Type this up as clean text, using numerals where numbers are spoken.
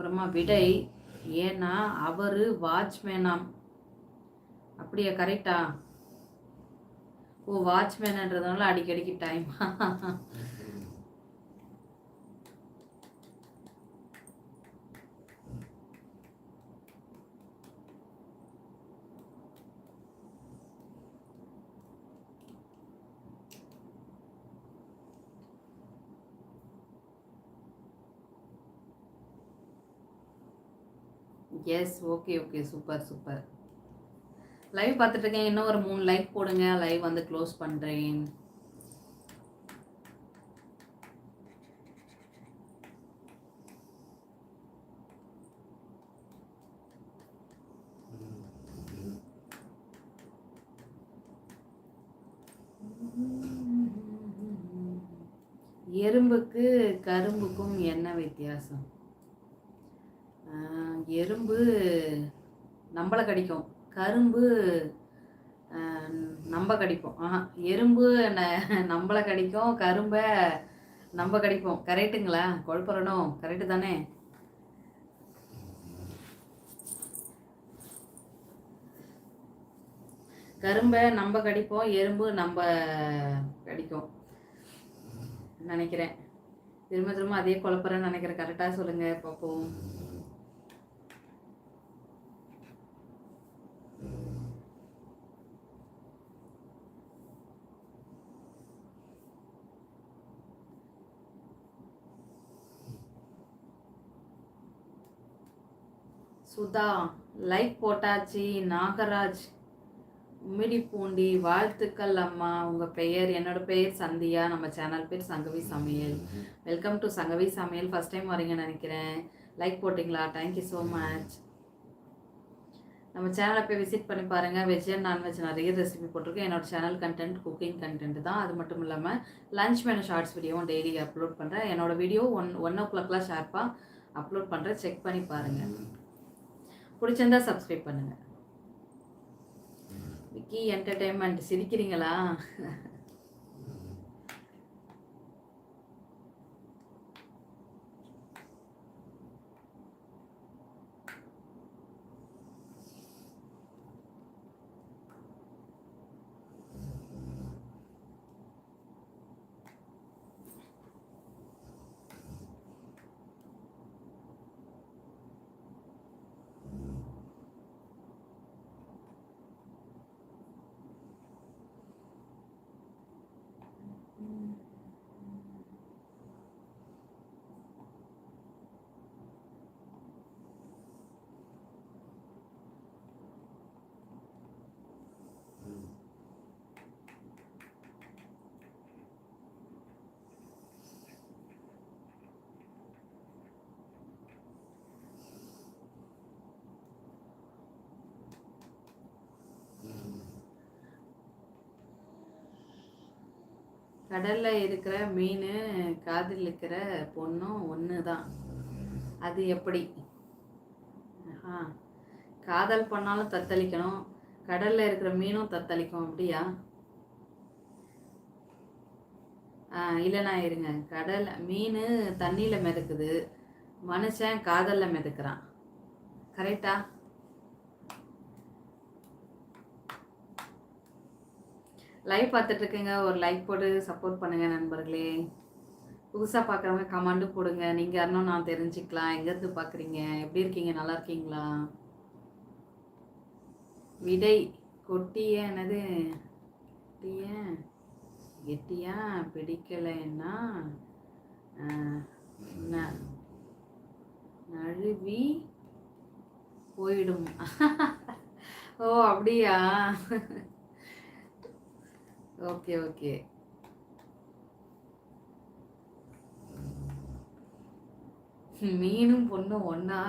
அப்புறமா விடை, ஏன்னா அவரு வாட்ச்மேனாம். அப்படியா, கரெக்டா? ஓ, வாட்ச்மேன்ன்றதுனால அடிக்கடிக்கு time. Yes, okay okay, super super. Live பார்த்துட்டு இருக்கேன், இன்னும் ஒரு 3 லைக் போடுங்க, லைவ் வந்து க்ளோஸ் பண்ணுறேன். எறும்புக்கு கரும்புக்கும் என்ன வித்தியாசம்? எறும்பு நம்மளை கடிக்கும், கரும்பு நம்ம கடிப்போம். எறும்பு நம்மளை கடிக்கும், கரும்பை நம்ம கடிப்போம். கரெக்டுங்களா? குழப்பறணும், கரெக்டு தானே? கரும்பை நம்ம கடிப்போம், எறும்பு நம்ம கடிக்கும் நினைக்கிறேன். திரும்ப திரும்ப அதே குழப்பறேன்னு நினைக்கிறேன். கரெக்டாக சொல்லுங்க பார்ப்போம். சுதா லைக் போட்டாச்சு. நாகராஜ் உம்மிடிப்பூண்டி வாழ்த்துக்கள் அம்மா. உங்கள் பெயர்? என்னோட பெயர் சந்தியா. நம்ம சேனல் பேர் சங்கவி சமையல். வெல்கம் டு சங்கவி சமையல். ஃபஸ்ட் டைம் வரீங்கன்னு நினைக்கிறேன். லைக் போட்டிங்களா? Thank you so much. நம்ம சேனலை போய் விசிட் பண்ணி பாருங்கள். வெஜ் அண்ட் நான்வெஜ் நிறைய ரெசிபி போட்டிருக்கேன். என்னோட சேனல் கண்டென்ட் குக்கிங் கண்டென்ட் தான். அது மட்டும் இல்லாமல் லஞ்ச் மெனு ஷார்ட்ஸ் வீடியோவும் டெய்லி அப்லோட் பண்ணுறேன். என்னோட வீடியோ 1 o'clock ஷார்ப்பாக அப்லோட் பண்ணுறேன். செக் பண்ணி பாருங்கள். பிடிச்சிருந்தா சப்ஸ்கிரைப் பண்ணுங்கள். விக்கி என்டர்டெயின்மெண்ட். சிரிக்கிறீங்களா? கடலில் இருக்கிற மீன் காதில் இருக்கிற பொண்ணும் ஒன்று தான். அது எப்படி? காதல் பண்ணாலும் தத்தளிக்கணும், கடலில் இருக்கிற மீனும் தத்தளிக்கும். அப்படியா? இல்லைண்ணா இருங்க. கடல் மீன் தண்ணியில் மிதக்குது, மனுஷன் காதலில் மிதக்கிறான். கரெக்டா? லைவ் பார்த்துட்ருக்கேங்க, ஒரு லைக் போட்டு சப்போர்ட் பண்ணுங்கள் நண்பர்களே. புதுசாக பார்க்குறவங்க கமெண்ட்டு போடுங்க. நீங்கள் யாருன்னு நான் தெரிஞ்சுக்கலாம். எங்கேருந்து பார்க்குறீங்க? எப்படி இருக்கீங்க? நல்லா இருக்கீங்களா? விடை கொட்டிய என்னது கெட்டியா பிடிக்கலைன்னா நழுவி போயிடும். ஓ அப்படியா? Okay okay. மீனும் பொண்ணும் ஒன்னா?